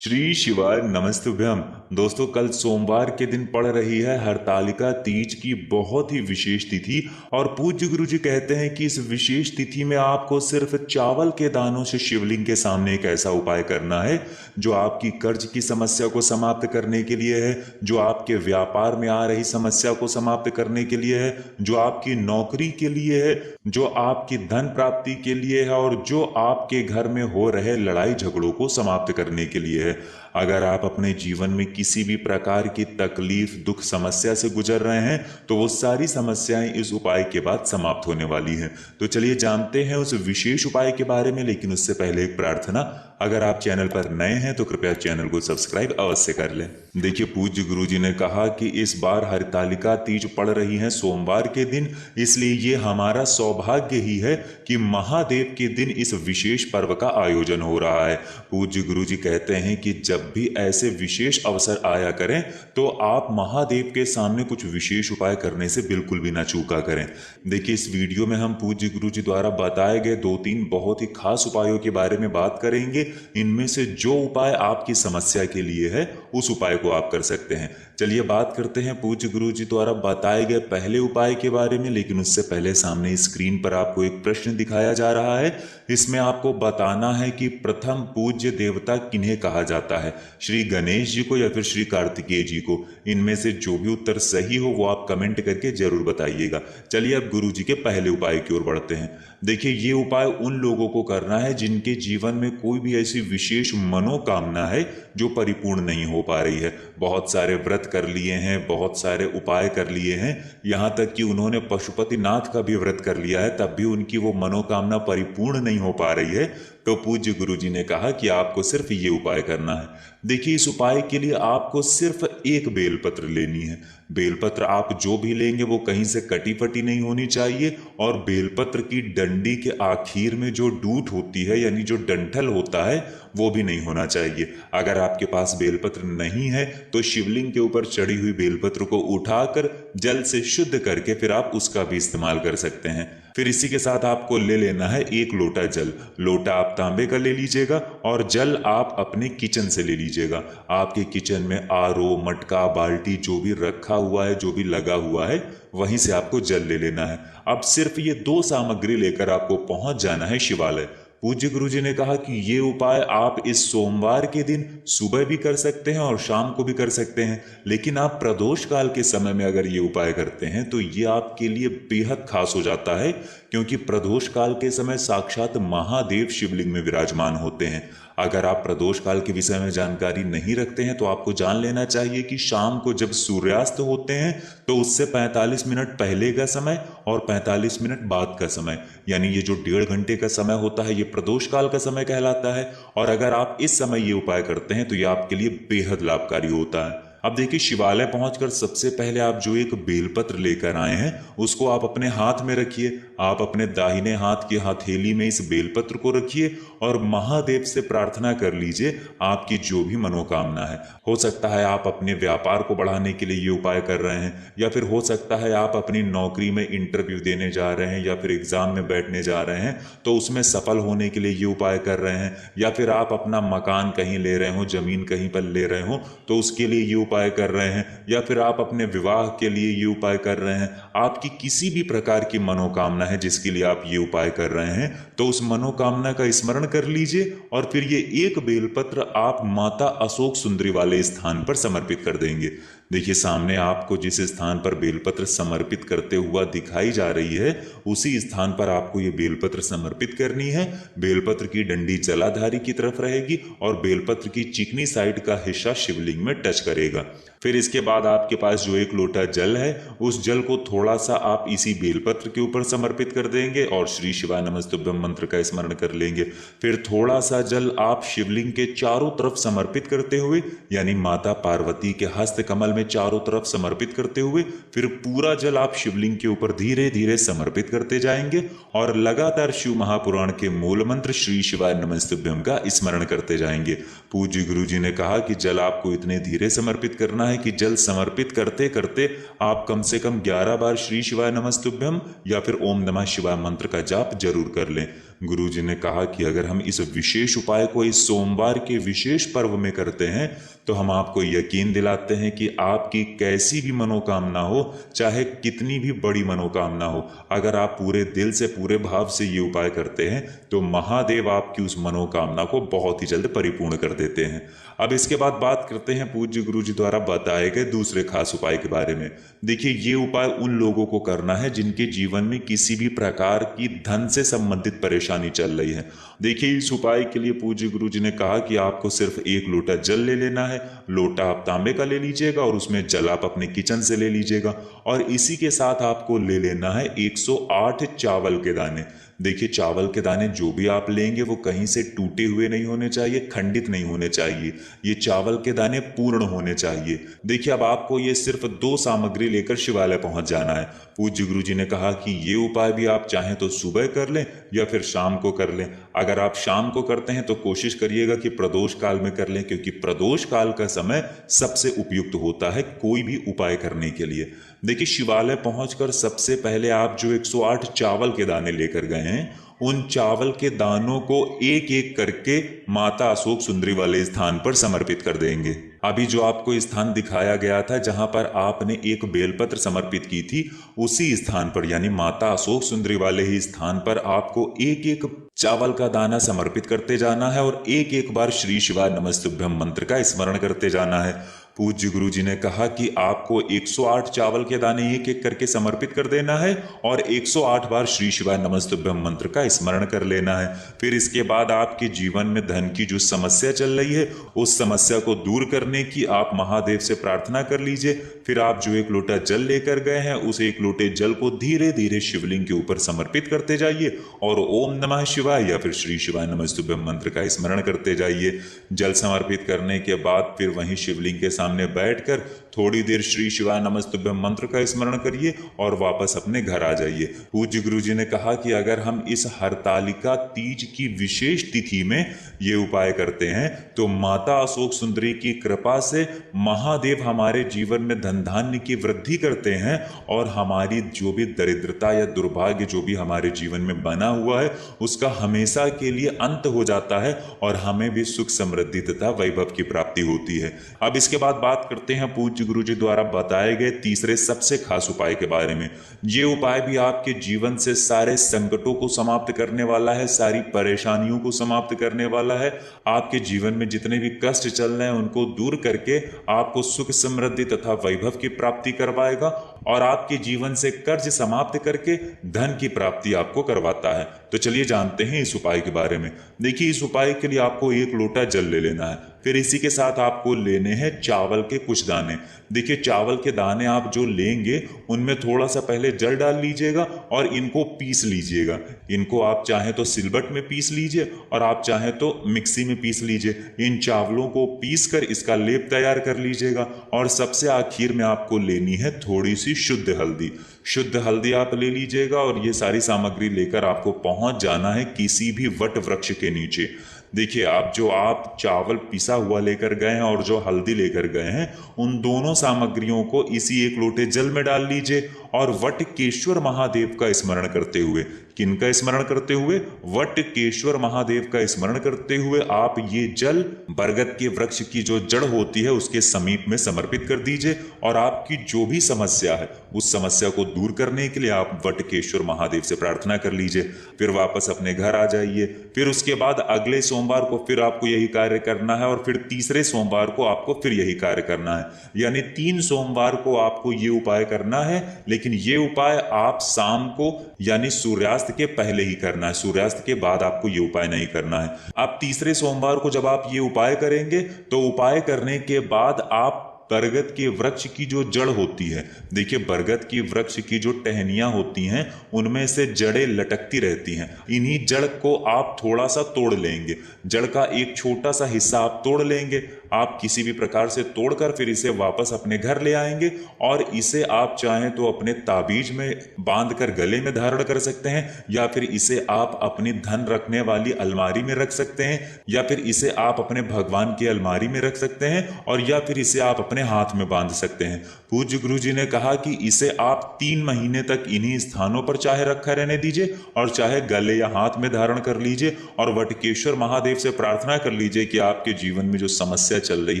श्री शिवाय नमस्तुभ्यम। दोस्तों, कल सोमवार के दिन पड़ रही है हरतालिका तीज की बहुत ही विशेष तिथि। और पूज्य गुरु जी कहते हैं कि इस विशेष तिथि में आपको सिर्फ चावल के दानों से शिवलिंग के सामने एक ऐसा उपाय करना है जो आपकी कर्ज की समस्या को समाप्त करने के लिए है, जो आपके व्यापार में आ रही समस्या को समाप्त करने के लिए है, जो आपकी नौकरी के लिए है, जो आपकी धन प्राप्ति के लिए है और जो आपके घर में हो रहे लड़ाई झगड़ों को समाप्त करने के लिए है। अगर आप अपने जीवन में किसी भी प्रकार की तकलीफ, दुख, समस्या से गुजर रहे हैं तो वो सारी समस्याएं इस उपाय के बाद समाप्त होने वाली हैं। तो चलिए जानते हैं उस विशेष उपाय के बारे में, लेकिन उससे पहले एक प्रार्थना। अगर आप चैनल पर नए हैं तो कृपया चैनल को सब्सक्राइब अवश्य कर लें। देखिए, पूज्य गुरु जी ने कहा कि इस बार हरतालिका तीज पड़ रही है सोमवार के दिन, इसलिए ये हमारा सौभाग्य ही है कि महादेव के दिन इस विशेष पर्व का आयोजन हो रहा है। पूज्य गुरु जी कहते हैं कि जब भी ऐसे विशेष अवसर आया करें तो आप महादेव के सामने कुछ विशेष उपाय करने से बिल्कुल भी ना चूका करें। देखिए, इस वीडियो में हम पूज्य गुरु जी द्वारा बताए गए 2-3 बहुत ही खास उपायों के बारे में बात करेंगे। इनमें से जो उपाय आपकी समस्या के लिए है उस उपाय को आप कर सकते हैं। चलिए बात करते हैं पूज्य गुरु जी द्वारा बताए गए पहले उपाय के बारे में, लेकिन उससे पहले सामने स्क्रीन पर आपको एक प्रश्न दिखाया जा रहा है। इसमें आपको बताना है कि प्रथम पूज्य देवता किन्हें कहा जाता है, श्री गणेश जी को या फिर श्री कार्तिकेय जी को। इनमें से जो भी उत्तर सही हो वो आप कमेंट करके जरूर बताइएगा। चलिए अब गुरु जी के पहले उपाय की ओर बढ़ते हैं। देखिए, ये उपाय उन लोगों को करना है जिनके जीवन में कोई भी ऐसी विशेष मनोकामना है जो परिपूर्ण नहीं हो पा रही है। बहुत सारे व्रत कर लिए हैं, बहुत सारे उपाय कर लिए हैं, यहाँ तक कि उन्होंने पशुपतिनाथ का भी व्रत कर लिया है, तब भी उनकी वो मनोकामना परिपूर्ण नहीं हो पा रही है। तो पूज्य गुरु जी ने कहा कि आपको सिर्फ ये उपाय करना है। देखिए, इस उपाय के लिए आपको सिर्फ एक बेलपत्र लेनी है। बेलपत्र आप जो भी लेंगे वो कहीं से कटी फटी नहीं होनी चाहिए, और बेलपत्र की डंडी के आखिर में जो डूट होती है यानी जो डंठल होता है वो भी नहीं होना चाहिए। अगर आपके पास बेलपत्र नहीं है तो शिवलिंग के ऊपर चढ़ी हुई बेलपत्र को उठाकर जल से शुद्ध करके फिर आप उसका भी इस्तेमाल कर सकते हैं। फिर इसी के साथ आपको ले लेना है 1 लोटा जल। लोटा आप तांबे का ले लीजिएगा और जल आप अपने किचन से ले लीजिएगा। आपके किचन में आरओ, मटका, बाल्टी जो भी रखा हुआ है, जो भी लगा हुआ है, वहीं से आपको जल ले लेना है। अब सिर्फ ये 2 सामग्री लेकर आपको पहुंच जाना है शिवालय। पूज्य गुरु जी ने कहा कि ये उपाय आप इस सोमवार के दिन सुबह भी कर सकते हैं और शाम को भी कर सकते हैं, लेकिन आप प्रदोष काल के समय में अगर ये उपाय करते हैं तो ये आपके लिए बेहद खास हो जाता है, क्योंकि प्रदोष काल के समय साक्षात महादेव शिवलिंग में विराजमान होते हैं। अगर आप प्रदोष काल के विषय में जानकारी नहीं रखते हैं तो आपको जान लेना चाहिए कि शाम को जब सूर्यास्त होते हैं तो उससे 45 मिनट पहले का समय और 45 मिनट बाद का समय, यानी ये जो 1.5 घंटे का समय होता है, ये प्रदोष काल का समय कहलाता है। और अगर आप इस समय ये उपाय करते हैं तो ये आपके लिए बेहद लाभकारी होता है। अब देखिए, शिवालय पहुंचकर सबसे पहले आप जो एक बेलपत्र लेकर आए हैं उसको आप अपने हाथ में रखिए। आप अपने दाहिने हाथ की हथेली में इस बेलपत्र को रखिए और महादेव से प्रार्थना कर लीजिए आपकी जो भी मनोकामना है। हो सकता है आप अपने व्यापार को बढ़ाने के लिए ये उपाय कर रहे हैं, या फिर हो सकता है आप अपनी नौकरी में इंटरव्यू देने जा रहे हैं या फिर एग्जाम में बैठने जा रहे हैं तो उसमें सफल होने के लिए ये उपाय कर रहे हैं, या फिर आप अपना मकान कहीं ले रहे हो, जमीन कहीं पर ले रहे हो तो उसके लिए ये उपाय कर रहे हैं, या फिर आप अपने विवाह के लिए ये उपाय कर रहे हैं। आपकी किसी भी प्रकार की मनोकामना है जिसके लिए आप ये उपाय कर रहे हैं तो उस मनोकामना का स्मरण कर लीजिए और फिर ये एक बेलपत्र आप माता अशोक सुंदरी वाले स्थान पर समर्पित कर देंगे। देखिए, सामने आपको जिस स्थान पर बेलपत्र समर्पित करते हुआ दिखाई जा रही है उसी स्थान पर आपको ये बेलपत्र समर्पित करनी है। बेलपत्र की डंडी जलाधारी की तरफ रहेगी और बेलपत्र की चिकनी साइड का हिस्सा शिवलिंग में टच करेगा। फिर इसके बाद आपके पास जो 1 लोटा जल है उस जल को थोड़ा सा आप इसी बेलपत्र के ऊपर समर्पित कर देंगे और श्री शिवाय नमस्तुभ्यम मंत्र का स्मरण कर लेंगे। फिर थोड़ा सा जल आप शिवलिंग के चारों तरफ समर्पित करते हुए, यानी माता पार्वती के हस्त कमल में चारों तरफ समर्पित करते हुए, फिर पूरा जल आप शिवलिंग के ऊपर धीरे धीरे समर्पित करते जाएंगे और लगातार शिव महापुराण के मूल मंत्र श्री शिवाय नमस्तुभ्यम का स्मरण करते जाएंगे। पूज्य गुरु जी ने कहा कि जल आपको इतने धीरे समर्पित करना है कि जल समर्पित करते करते आप कम से कम 11 बार श्री शिवाय नमस्तुभ्यम या फिर ओम नमः शिवाय मंत्र का जाप जरूर कर लें। गुरुजी ने कहा कि अगर हम इस विशेष उपाय को इस सोमवार के विशेष पर्व में करते हैं तो हम आपको यकीन दिलाते हैं कि आपकी कैसी भी मनोकामना हो, चाहे कितनी भी बड़ी मनोकामना हो, अगर आप पूरे दिल से पूरे भाव से ये उपाय करते हैं तो महादेव आपकी उस मनोकामना को बहुत ही जल्द परिपूर्ण कर देते हैं। अब इसके बाद बात करते हैं पूज्य गुरुजी द्वारा बताए गए दूसरे खास उपाय के बारे में। देखिए, ये उपाय उन लोगों को करना है जिनके जीवन में किसी भी प्रकार की धन से संबंधित परेशानी चल रही है। देखिए, इस उपाय के लिए पूज्य गुरुजी ने कहा कि आपको सिर्फ 1 लोटा जल ले लेना है। लोटा आप तांबे का ले लीजिएगा और उसमें जल आप अपने किचन से ले लीजिएगा, और इसी के साथ आपको ले लेना है 108 चावल के दाने। देखिए, चावल के दाने जो भी आप लेंगे वो कहीं से टूटे हुए नहीं होने चाहिए, खंडित नहीं होने चाहिए। ये चावल के दाने पूर्ण होने चाहिए। देखिए, अब आपको ये सिर्फ 2 सामग्री लेकर शिवालय पहुंच जाना है। पूज्य गुरुजी ने कहा कि ये उपाय भी आप चाहें तो सुबह कर लें या फिर शाम को कर लें। अगर आप शाम को करते हैं तो कोशिश करिएगा कि प्रदोष काल में कर लें, क्योंकि प्रदोष काल का समय सबसे उपयुक्त होता है कोई भी उपाय करने के लिए। देखिए, शिवालय पहुंचकर सबसे पहले आप जो 108 चावल के दाने लेकर गए हैं, उन चावल के दानों को एक एक करके माता अशोक सुंदरी वाले स्थान पर समर्पित कर देंगे। अभी जो आपको स्थान दिखाया गया था जहां पर आपने एक बेलपत्र समर्पित की थी, उसी स्थान पर यानी माता अशोक सुंदरी वाले ही स्थान पर आपको एक एक चावल का दाना समर्पित करते जाना है और एक एक बार श्री शिवाय नमस्तुभ्यम मंत्र का स्मरण करते जाना है। पूज्य गुरुजी ने कहा कि आपको 108 चावल के दाने एक एक करके समर्पित कर देना है और 108 बार श्री शिवाय नमस्तुभ्यम मंत्र का स्मरण कर लेना है। फिर इसके बाद आपके जीवन में धन की जो समस्या चल रही है, उस समस्या को दूर करने की आप महादेव से प्रार्थना कर लीजिए। फिर आप जो 1 लोटा जल लेकर गए हैं, उस 1 लोटे जल को धीरे धीरे शिवलिंग के ऊपर समर्पित करते जाइए और ओम नमः शिवाय या फिर श्री शिवाय नमस्तुभ्यम मंत्र का स्मरण करते जाइए। जल समर्पित करने के बाद फिर वहीं शिवलिंग के सामने बैठकर थोड़ी देर श्री शिवाय नमस्तुभ्यम मंत्र का स्मरण करिए और वापस अपने घर आ जाइए। पूज्य गुरुजी ने कहा कि अगर हम इस हरतालिका तीज की विशेष तिथि में ये उपाय करते हैं तो माता अशोक सुंदरी की कृपा से महादेव हमारे जीवन में धन धान्य की वृद्धि करते हैं और हमारी जो भी दरिद्रता या दुर्भाग्य जो भी हमारे जीवन में बना हुआ है उसका हमेशा के लिए अंत हो जाता है और हमें भी सुख समृद्धि तथा वैभव की प्राप्ति होती है। अब इसके बाद बात करते हैं पूज्य गुरुजी द्वारा बताए गए तीसरे सबसे खास उपाय के बारे में। ये उपाय भी आपके जीवन से सारे संकटों को समाप्त करने वाला है, सारी परेशानियों को समाप्त करने वाला है। आपके जीवन में जितने भी कष्ट चल रहे हैं उनको दूर करके आपको सुख समृद्धि तथा वैभव की प्राप्ति करवाएगा और आपके जीवन से कर्ज समाप्त करके धन की प्राप्ति आपको करवाता है। तो चलिए जानते हैं इस उपाय के बारे में। देखिए, इस उपाय के लिए आपको 1 लोटा जल ले लेना है। फिर इसी के साथ आपको लेने हैं चावल के कुछ दाने। देखिए, चावल के दाने आप जो लेंगे उनमें थोड़ा सा पहले जल डाल लीजिएगा और इनको पीस लीजिएगा। इनको आप चाहें तो सिलबट में पीस लीजिए और आप चाहें तो मिक्सी में पीस लीजिए। इन चावलों को पीस कर इसका लेप तैयार कर लीजिएगा और सबसे आखिर में आपको लेनी है थोड़ी सी शुद्ध हल्दी। शुद्ध हल्दी आप ले लीजिएगा और ये सारी सामग्री लेकर आपको पहुंच जाना है किसी भी वट वृक्ष के नीचे। देखिए, आप चावल पिसा हुआ लेकर गए हैं और जो हल्दी लेकर गए हैं, उन दोनों सामग्रियों को इसी 1 लोटे जल में डाल लीजिए और वटकेश्वर महादेव का स्मरण करते हुए, किनका स्मरण करते हुए? वटकेश्वर महादेव का स्मरण करते हुए आप ये जल बरगद के वृक्ष की जो जड़ होती है उसके समीप में समर्पित कर दीजिए और आपकी जो भी समस्या है उस समस्या को दूर करने के लिए आप वटकेश्वर महादेव से प्रार्थना कर लीजिए। फिर वापस अपने घर आ जाइए। फिर उसके बाद अगले सोमवार को फिर आपको यही कार्य करना है और फिर तीसरे सोमवार को आपको फिर यही कार्य करना है। यानी 3 सोमवार को आपको ये उपाय करना है, लेकिन ये उपाय आप शाम को यानी सूर्यास्त के पहले ही करना है। सूर्यास्त के बाद आपको ये उपाय नहीं करना है। आप तीसरे सोमवार को जब आप ये उपाय करेंगे तो उपाय करने के बाद आप बरगद के वृक्ष की जो जड़ होती है, देखिए बरगद की वृक्ष की जो टहनियां होती हैं उनमें से जड़ें लटकती रहती हैं। इन्हीं जड़ को आप थोड़ा सा तोड़ लेंगे। जड़ का एक छोटा सा हिस्सा आप तोड़ लेंगे। आप किसी भी प्रकार से तोड़कर फिर इसे वापस अपने घर ले आएंगे और इसे आप चाहें तो अपने ताबीज में बांध कर गले में धारण कर सकते हैं, या फिर इसे आप अपनी धन रखने वाली अलमारी में रख सकते हैं, या फिर इसे आप अपने भगवान की अलमारी में रख सकते हैं, और या फिर इसे आप अपने हाथ में बांध सकते हैं। पूज्य गुरु जी ने कहा कि इसे आप 3 महीने तक इन्हीं स्थानों पर चाहे रखा रहने दीजिए और चाहे गले या हाथ में धारण कर लीजिए, और वटकेश्वर महादेव से प्रार्थना कर लीजिए कि आपके जीवन में जो समस्या चल रही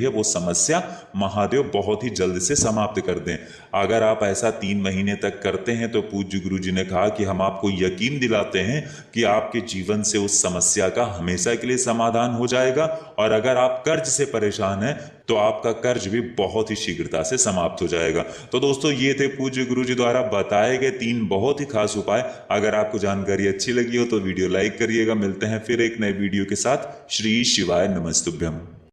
है वो समस्या महादेव बहुत ही जल्द से समाप्त कर दें। अगर आप ऐसा 3 महीने तक करते हैं तो पूज्य गुरु जी ने कहा कि हम आपको यकीन दिलाते हैं कि आपके जीवन से उस समस्या का हमेशा के लिए समाधान हो जाएगा, और अगर आप कर्ज से परेशान हैं तो आपका कर्ज भी बहुत ही शीघ्रता से समाप्त हो जाएगा। तो दोस्तों, ये थे पूज्य गुरु जी द्वारा बताए गए 3 बहुत ही खास उपाय। अगर आपको जानकारी अच्छी लगी हो तो वीडियो लाइक करिएगा। मिलते हैं फिर एक नए वीडियो के साथ। श्री शिवाय नमस्तुभ्यम।